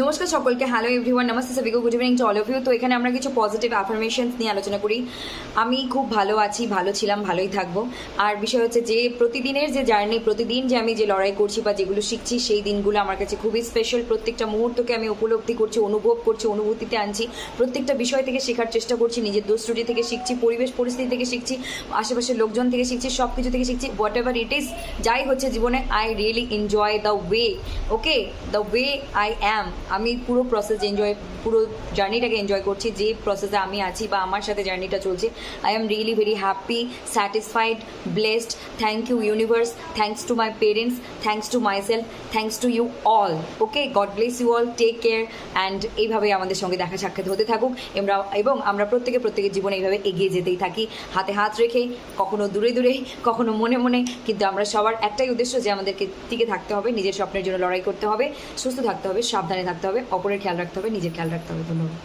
নমস্কার সকলকে, hello everyone, নমস্তে সবিকো, good evening to all of you. তো এখানে আমরা কিছু পজিটিভ অ্যাফার্মেশনস নিয়ে আলোচনা করি। আমি খুব ভালো আছি, ভালো ছিলাম, ভালোই থাকবো। আর বিষয় হচ্ছে যে প্রতিদিনের যে জার্নি, প্রতিদিন যে আমি যে লড়াই করছি বা যেগুলো শিখছি, সেই দিনগুলো আমার কাছে খুবই স্পেশাল। প্রত্যেকটা মুহূর্তকে আমি উপলব্ধি করছি, অনুভব করছি, অনুভূতিতে আনছি। প্রত্যেকটা বিষয় থেকে শেখার চেষ্টা করছি, নিজের দোষ ত্রুটি থেকে শিখছি, পরিবেশ পরিস্থিতি থেকে শিখছি, আশেপাশের লোকজন থেকে শিখছি, সব কিছু থেকে শিখছি। হোয়াট এভার ইট ইজ, যাই হচ্ছে জীবনে, I really enjoy the way, okay, the way I am. আমি পুরো প্রসেস এনজয়, পুরো জার্নিটাকে এনজয় করছি, যে প্রসেসে আমি আছি বা আমার সাথে জার্নিটা চলছে। I am really very happy, satisfied, blessed. Thank you universe, thanks to my parents, thanks to my self, thanks to you all. Okay, God bless you all, take care. And এইভাবে আমাদের সঙ্গে দেখা সাক্ষাৎ হতে থাকুক এবং আমরা প্রত্যেকের জীবনে এইভাবে এগিয়ে যেতেই থাকি, হাতে হাত রেখে, কখনো দূরে দূরে, কখনো মনে মনে। কিন্তু আমরা সবার একটাই উদ্দেশ্য, যে আমাদেরকে টিকে থাকতে হবে, নিজের স্বপ্নের জন্য লড়াই করতে হবে, সুস্থ থাকতে হবে, সাবধানে থাকতে হবে, অপরের খেয়াল রাখতে হবে, নিজের খেয়াল রাখতে হবে। ধন্যবাদ।